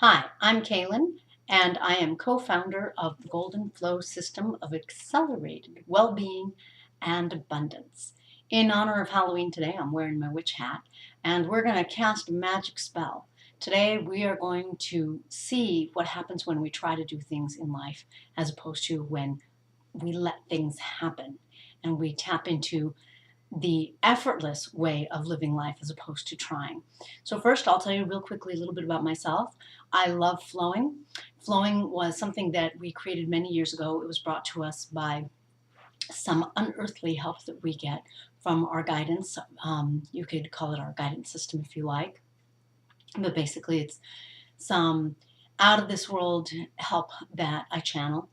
Hi, I'm Kalyn, and I am co-founder of the Golden Flow System of Accelerated Wellbeing and Abundance. In honor of Halloween today, I'm wearing my witch hat, and we're going to cast a magic spell. Today, we are going to see what happens when we try to do things in life as opposed to when we let things happen and we tap into the effortless way of living life as opposed to trying. So first, I'll tell you real quickly a little bit about myself. I love flowing. Flowing was something that we created many years ago. It was brought to us by some unearthly help that we get from our guidance. You could call it our guidance system if you like. But basically, it's some out of this world help that I channel.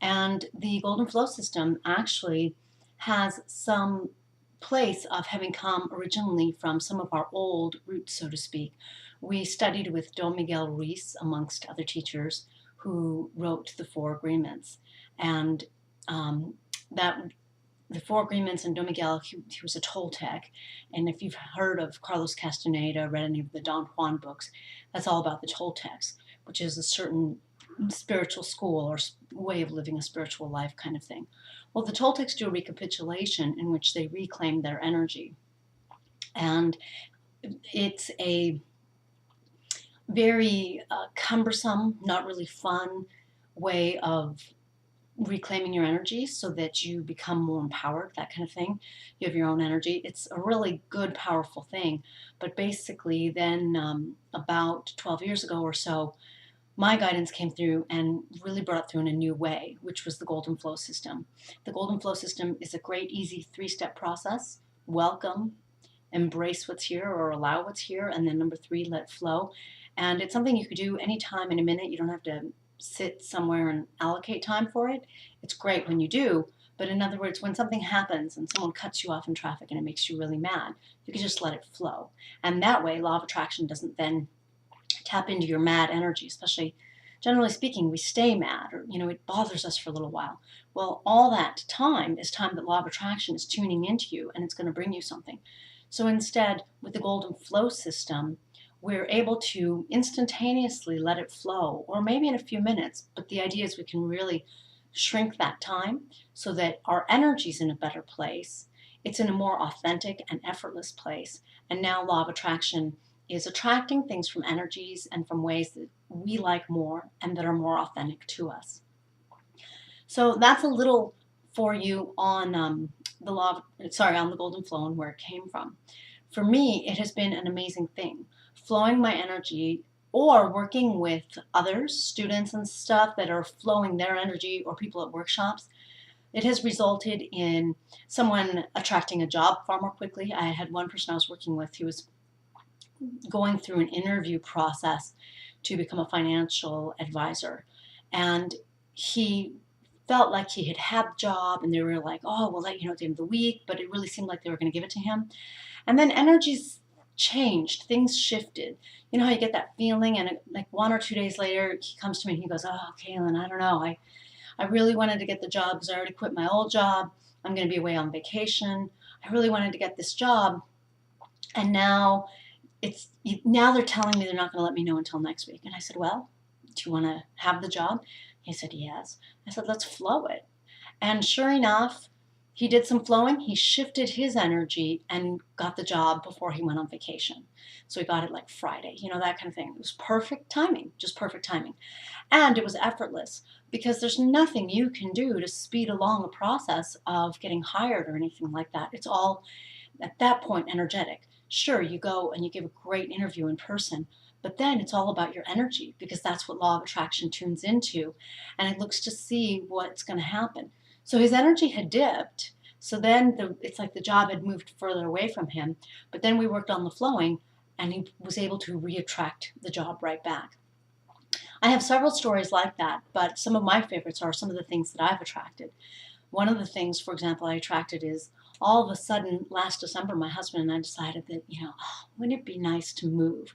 And the Golden Flow system actually has some place of having come originally from some of our old roots, so to speak. We studied with Don Miguel Ruiz, amongst other teachers, who wrote the Four Agreements. And that the Four Agreements and Don Miguel, he was a Toltec. And if you've heard of Carlos Castaneda, read any of the Don Juan books, that's all about the Toltecs, which is a certain spiritual school or way of living a spiritual life kind of thing. Well, the Toltecs do a recapitulation in which they reclaim their energy. And it's a very cumbersome, not really fun way of reclaiming your energy so that you become more empowered, that kind of thing. You have your own energy. It's a really good, powerful thing. But basically, then about 12 years ago or so, my guidance came through and really brought it through in a new way, which was the Golden Flow system. The Golden Flow system is a great, easy three-step process. Welcome, embrace what's here or allow what's here, and then number three, let flow. And it's something you could do anytime in a minute. You don't have to sit somewhere and allocate time for it. It's great when you do, but in other words, when something happens and someone cuts you off in traffic and it makes you really mad, you can just let it flow. And that way, law of attraction doesn't then tap into your mad energy, especially generally speaking, we stay mad or, it bothers us for a little while. Well, all that time is time that law of attraction is tuning into you and it's going to bring you something. So instead, with the Golden Flow system, we're able to instantaneously let it flow, or maybe in a few minutes, but the idea is we can really shrink that time so that our energy's in a better place. It's in a more authentic and effortless place. And now law of attraction is attracting things from energies and from ways that we like more and that are more authentic to us. So that's a little for you on on the Golden Flow and where it came from. For me, it has been an amazing thing. Flowing my energy or working with others, students and stuff that are flowing their energy or people at workshops, it has resulted in someone attracting a job far more quickly. I had one person I was working with who was going through an interview process to become a financial advisor. And he felt like he had had the job and they were like, oh, we'll let you know at the end of the week, but it really seemed like they were going to give it to him. And then energies changed, things shifted. You know how you get that feeling and like 1 or 2 days later, he comes to me and he goes, oh, Kalyn, I don't know. I really wanted to get the job because I already quit my old job. I'm going to be away on vacation. I really wanted to get this job. And now they're telling me they're not going to let me know until next week. And I said, well, do you want to have the job? He said, yes. I said, let's flow it. And sure enough, he did some flowing. He shifted his energy and got the job before he went on vacation. So he got it like Friday, that kind of thing. It was perfect timing, just perfect timing. And it was effortless because there's nothing you can do to speed along a process of getting hired or anything like that. It's all at that point energetic. Sure, you go and you give a great interview in person, but then it's all about your energy because that's what law of attraction tunes into, and it looks to see what's going to happen. So his energy had dipped, so then it's like the job had moved further away from him, but then we worked on the flowing, and he was able to re-attract the job right back. I have several stories like that, but some of my favorites are some of the things that I've attracted. One of the things, for example, I attracted is all of a sudden last December, my husband and I decided that, wouldn't it be nice to move?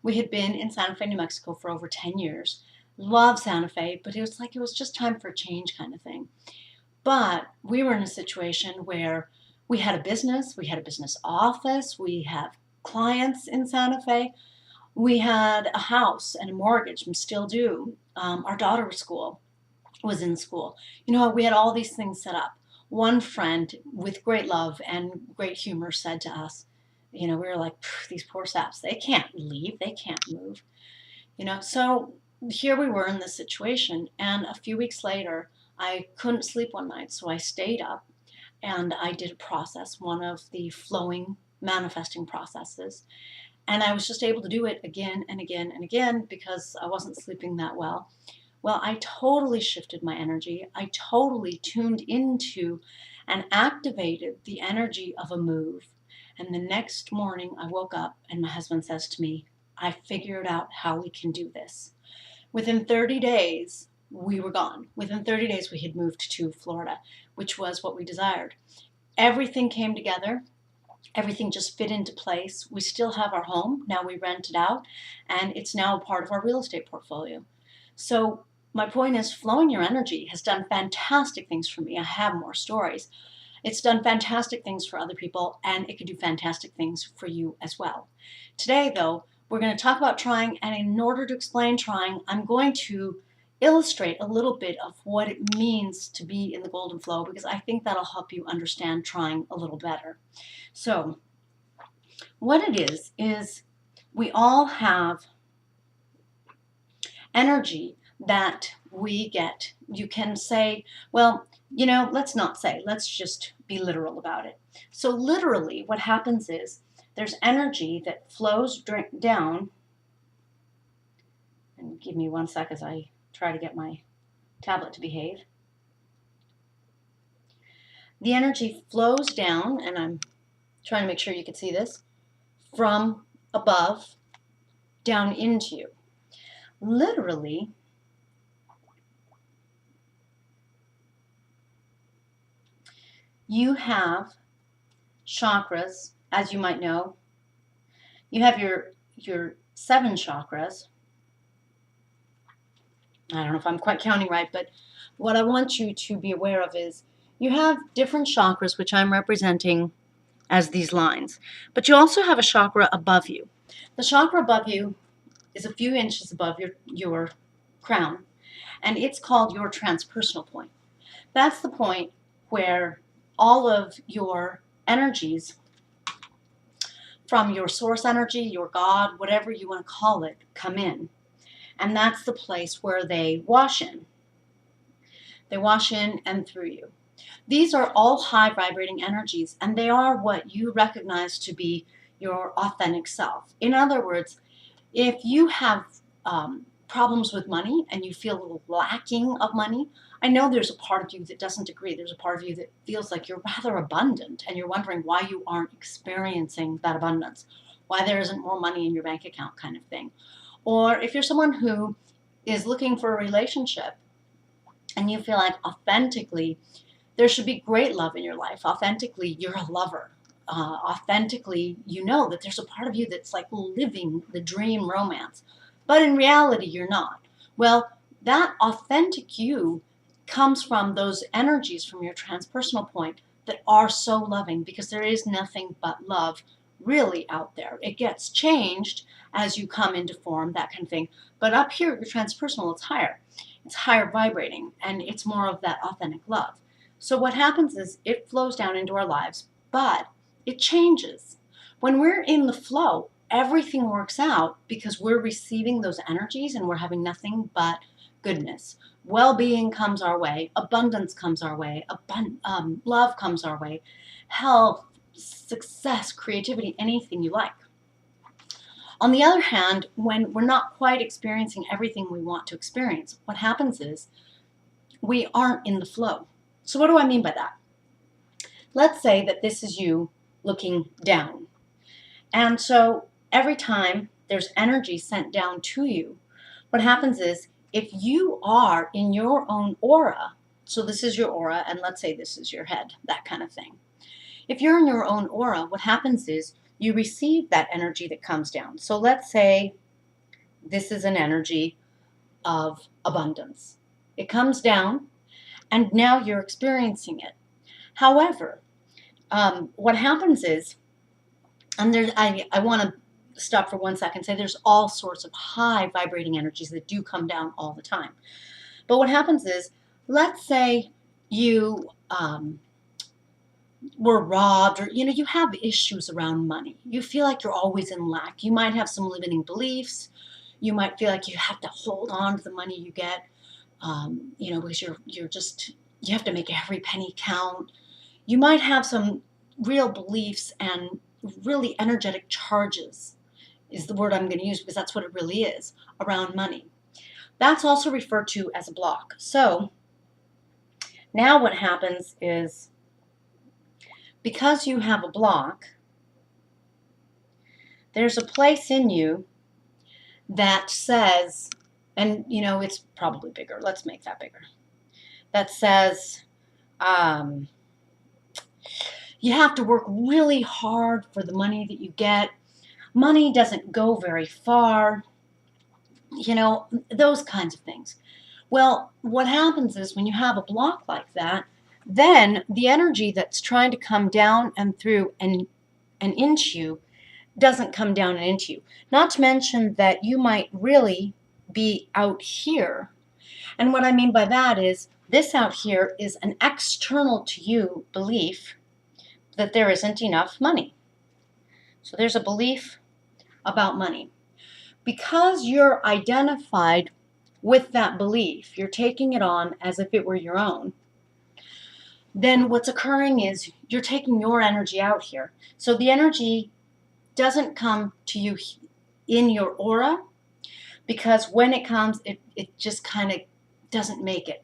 We had been in Santa Fe, New Mexico for over 10 years. Love Santa Fe, but it was just time for a change kind of thing. But we were in a situation where we had a business office, we have clients in Santa Fe. We had a house and a mortgage and still do. Our daughter was in school. We had all these things set up. One friend with great love and great humor said to us, we were like, these poor saps, they can't leave, they can't move. So here we were in this situation. And a few weeks later, I couldn't sleep one night. So I stayed up and I did a process, one of the flowing manifesting processes. And I was just able to do it again and again and again because I wasn't sleeping that well. Well, I totally shifted my energy. I totally tuned into and activated the energy of a move. And the next morning, I woke up and my husband says to me, I figured out how we can do this. Within 30 days, we were gone. Within 30 days, we had moved to Florida, which was what we desired. Everything came together. Everything just fit into place. We still have our home. Now we rent it out, and it's now a part of our real estate portfolio. So my point is, flowing your energy has done fantastic things for me. I have more stories. It's done fantastic things for other people, and it can do fantastic things for you as well. Today, though, we're going to talk about trying, and in order to explain trying, I'm going to illustrate a little bit of what it means to be in the golden flow, because I think that'll help you understand trying a little better. So what it is we all have energy that we get. You can say, well, let's not say, let's just be literal about it. So literally what happens is there's energy that flows down, and give me 1 sec as I try to get my tablet to behave. The energy flows down, and I'm trying to make sure you can see this, from above down into you. Literally, you have chakras, as you might know. You have your 7 chakras. I don't know if I'm quite counting right, but what I want you to be aware of is you have different chakras, which I'm representing as these lines. But you also have a chakra above you. The chakra above you is a few inches above your crown, and it's called your transpersonal point. That's the point where all of your energies from your source energy, your God, whatever you want to call it, come in. And that's the place where they wash in. They wash in and through you. These are all high vibrating energies, and they are what you recognize to be your authentic self. In other words, if you have problems with money and you feel a little lacking of money, I know there's a part of you that doesn't agree. There's a part of you that feels like you're rather abundant and you're wondering why you aren't experiencing that abundance, why there isn't more money in your bank account kind of thing. Or if you're someone who is looking for a relationship and you feel like authentically there should be great love in your life, authentically you're a lover, authentically you know that there's a part of you that's like living the dream romance, but in reality you're not. Well, that authentic you comes from those energies from your transpersonal point that are so loving, because there is nothing but love really out there. It gets changed as you come into form, that kind of thing. But up here, your transpersonal, it's higher. It's higher vibrating, and it's more of that authentic love. So what happens is it flows down into our lives, but it changes. When we're in the flow, everything works out because we're receiving those energies and we're having nothing but goodness. Well-being comes our way, abundance comes our way, love comes our way, health, success, creativity, anything you like. On the other hand, when we're not quite experiencing everything we want to experience, what happens is we aren't in the flow. So what do I mean by that? Let's say that this is you looking down. And so every time there's energy sent down to you, what happens is if you are in your own aura, so this is your aura, and let's say this is your head, that kind of thing. If you're in your own aura, what happens is you receive that energy that comes down. So let's say this is an energy of abundance. It comes down, and now you're experiencing it. However, what happens is, and I want to stop for 1 second, say there's all sorts of high vibrating energies that do come down all the time. But what happens is, let's say you were robbed, or you have issues around money. You feel like you're always in lack. You might have some limiting beliefs. You might feel like you have to hold on to the money you get, because you have to make every penny count. You might have some real beliefs and really energetic charges, is the word I'm going to use because that's what it really is, around money. That's also referred to as a block. So now what happens is, because you have a block, there's a place in you that says, and it's probably bigger. Let's make that bigger. That says, you have to work really hard for the money that you get. Money doesn't go very far. Those kinds of things. Well, what happens is, when you have a block like that, then the energy that's trying to come down and through and into you doesn't come down and into you. Not to mention that you might really be out here. And what I mean by that is, this out here is an external to you belief that there isn't enough money. So there's a belief about money. Because you're identified with that belief, you're taking it on as if it were your own, then what's occurring is you're taking your energy out here. So the energy doesn't come to you in your aura, because when it comes, it just kind of doesn't make it.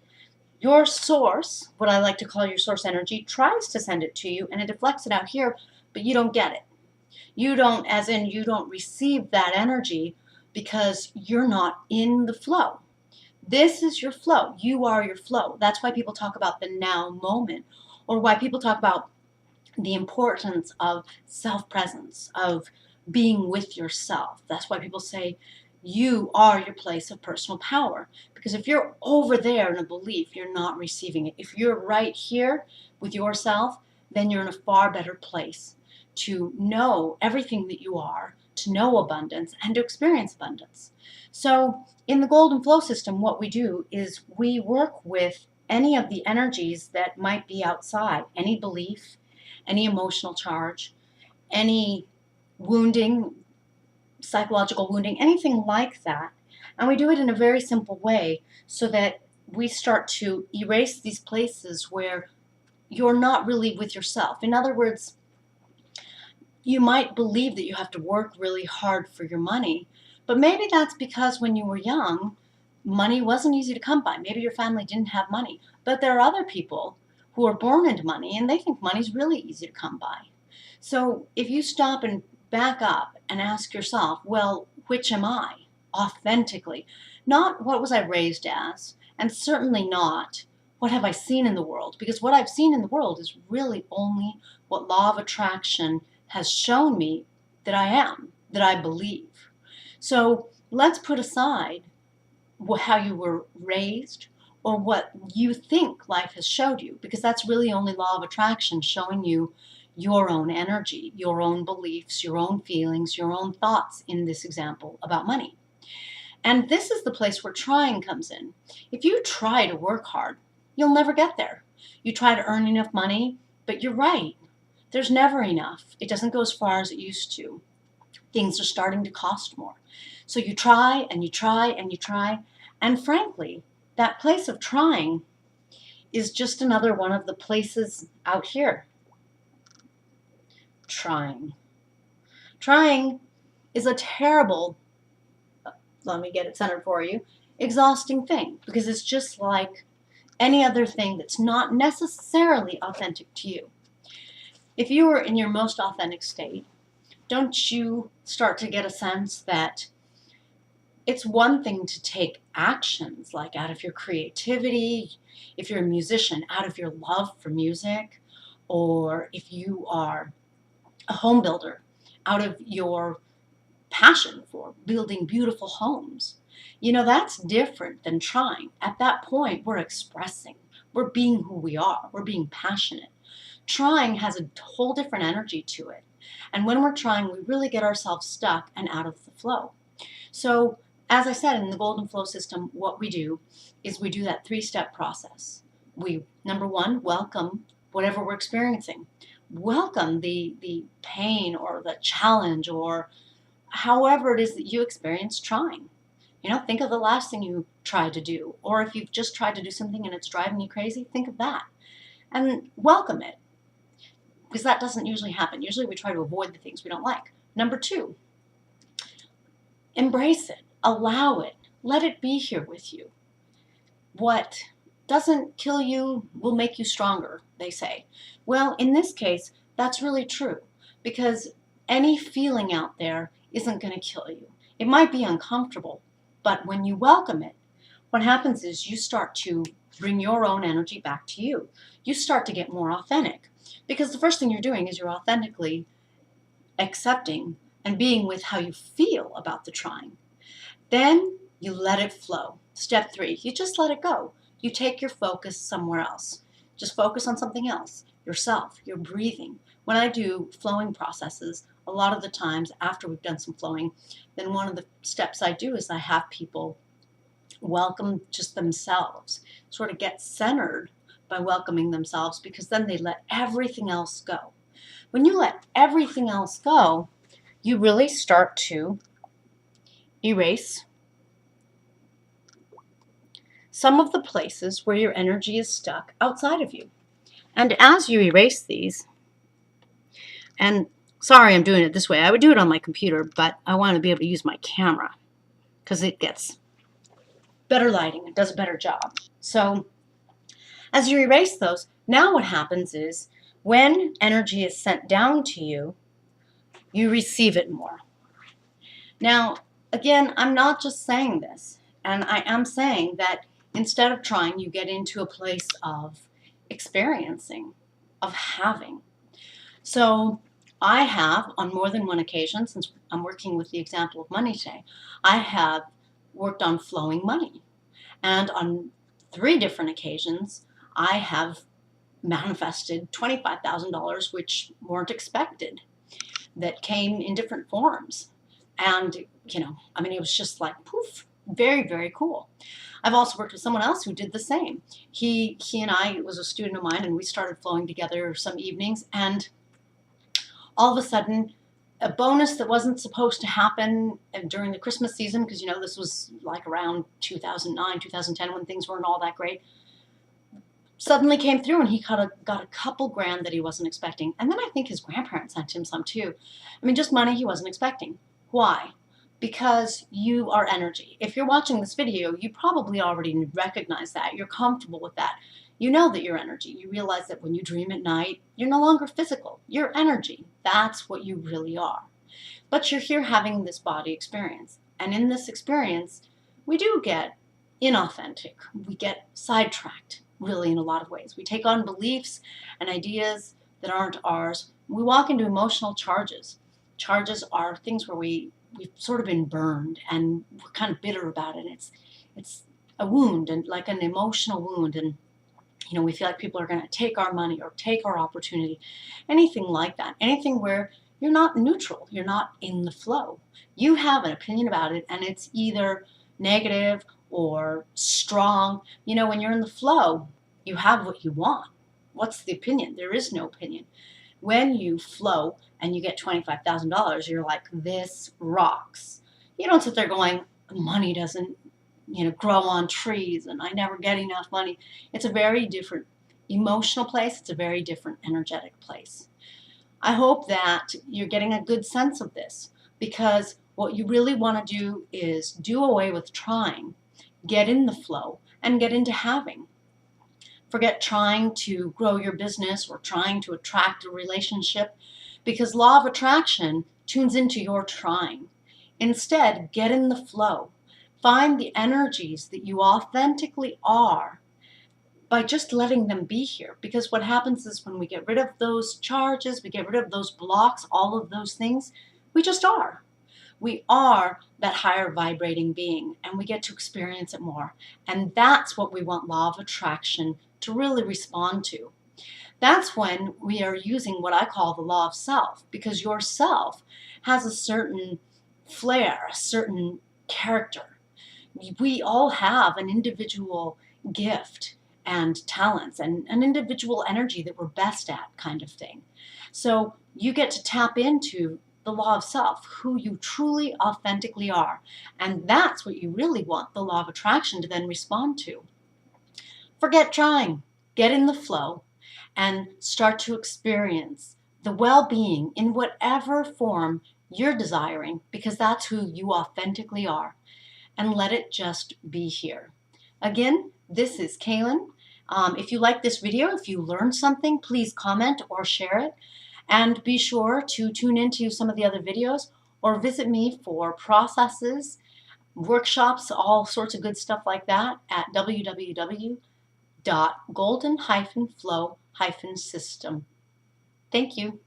Your source, what I like to call your source energy, tries to send it to you and it deflects it out here, but you don't get it. You don't, as in you don't receive that energy, because you're not in the flow. This is your flow. You are your flow. That's why people talk about the now moment, or why people talk about the importance of self-presence, of being with yourself. That's why people say you are your place of personal power. Because if you're over there in a belief, you're not receiving it. If you're right here with yourself, then you're in a far better place to know everything that you are, to know abundance, and to experience abundance. So in the Golden Flow system, what we do is we work with any of the energies that might be outside, any belief, any emotional charge, any wounding, psychological wounding, anything like that. And we do it in a very simple way, so that we start to erase these places where you're not really with yourself. In other words, you might believe that you have to work really hard for your money, but maybe that's because when you were young, money wasn't easy to come by. Maybe your family didn't have money. But there are other people who are born into money and they think money's really easy to come by. So if you stop and back up and ask yourself, well, which am I authentically? Not what was I raised as, and certainly not what have I seen in the world, because what I've seen in the world is really only what law of attraction has shown me that I am, that I believe. So let's put aside how you were raised or what you think life has showed you, because that's really only law of attraction showing you your own energy, your own beliefs, your own feelings, your own thoughts in this example about money. And this is the place where trying comes in. If you try to work hard, you'll never get there. You try to earn enough money, but you're right. There's never enough. It doesn't go as far as it used to. Things are starting to cost more. So you try and you try and you try. And frankly, that place of trying is just another one of the places out here. Trying. Trying is a terrible, let me get it centered for you, exhausting thing, because it's just like any other thing that's not necessarily authentic to you. If you were in your most authentic state, don't you start to get a sense that it's one thing to take actions, like out of your creativity, if you're a musician, out of your love for music, or if you are a home builder, out of your passion for building beautiful homes. That's different than trying. At that point, we're expressing, we're being who we are, we're being passionate. Trying has a whole different energy to it. And when we're trying, we really get ourselves stuck and out of the flow. So, as I said, in the Golden Flow system, what we do is we do that 3-step process. We, number one, welcome whatever we're experiencing. Welcome the pain or the challenge or however it is that you experience trying. Think of the last thing you tried to do, or if you've just tried to do something and it's driving you crazy, think of that and welcome it, because that doesn't usually happen. Usually we try to avoid the things we don't like. Number two, embrace it, allow it, let it be here with you. What doesn't kill you will make you stronger, they say. Well, in this case, that's really true, because any feeling out there isn't going to kill you. It might be uncomfortable, but when you welcome it, what happens is you start to bring your own energy back to you. You start to get more authentic, because the first thing you're doing is you're authentically accepting and being with how you feel about the trying. Then you let it flow. Step 3, you just let it go. You take your focus somewhere else. Just focus on something else, yourself, your breathing. When I do flowing processes, a lot of the times after we've done some flowing, then one of the steps I do is I have people welcome just themselves, sort of get centered by welcoming themselves, because then they let everything else go. When you let everything else go, you really start to erase some of the places where your energy is stuck outside of you. And as you erase these, and sorry I'm doing it this way, I would do it on my computer, but I want to be able to use my camera because it gets better lighting, it does a better job. So as you erase those, now what happens is when energy is sent down to you, you receive it more. Now, again, I'm not just saying this, and I am saying that instead of trying, you get into a place of experiencing, of having. So I have, on more than one occasion, since I'm working with the example of money today, I have worked on flowing money. And on 3 different occasions, I have manifested $25,000, which weren't expected, that came in different forms. And, it was just like, poof, very, very cool. I've also worked with someone else who did the same. He and I was a student of mine, and we started flowing together some evenings, and all of a sudden, a bonus that wasn't supposed to happen during the Christmas season, because, this was like around 2009, 2010, when things weren't all that great, suddenly came through, and he got a couple grand that he wasn't expecting. And then I think his grandparents sent him some too. Just money he wasn't expecting. Why? Because you are energy. If you're watching this video, you probably already recognize that. You're comfortable with that. You know that you're energy. You realize that when you dream at night, you're no longer physical. You're energy. That's what you really are. But you're here having this body experience. And in this experience, we do get inauthentic. We get sidetracked, really, in a lot of ways. We take on beliefs and ideas that aren't ours. We walk into emotional charges. Charges are things where we've sort of been burned and we're kind of bitter about it. It's a wound, and like an emotional wound, and we feel like people are going to take our money or take our opportunity, anything like that. Anything where you're not neutral, you're not in the flow. You have an opinion about it, and it's either negative or strong. When you're in the flow, you have what you want. What's the opinion? There is no opinion. When you flow and you get $25,000, you're like, this rocks. You don't sit there going, money doesn't, grow on trees, and I never get enough money. It's a very different emotional place. It's a very different energetic place. I hope that you're getting a good sense of this, because what you really want to do is do away with trying, get in the flow, and get into having. Forget trying to grow your business or trying to attract a relationship, because law of attraction tunes into your trying. Instead, get in the flow. Find the energies that you authentically are by just letting them be here. Because what happens is when we get rid of those charges, we get rid of those blocks, all of those things, we just are. We are that higher vibrating being, and we get to experience it more. And that's what we want law of attraction to really respond to. That's when we are using what I call the law of self, because your self has a certain flair, a certain character. We all have an individual gift and talents and an individual energy that we're best at, kind of thing. So you get to tap into the law of self, who you truly authentically are. And that's what you really want the law of attraction to then respond to. Forget trying, get in the flow, and start to experience the well being in whatever form you're desiring, because that's who you authentically are, and let it just be here. Again, this is Kalyn. If you like this video, if you learned something, please comment or share it. And be sure to tune into some of the other videos or visit me for processes, workshops, all sorts of good stuff like that at www.golden-flow-system. Thank you.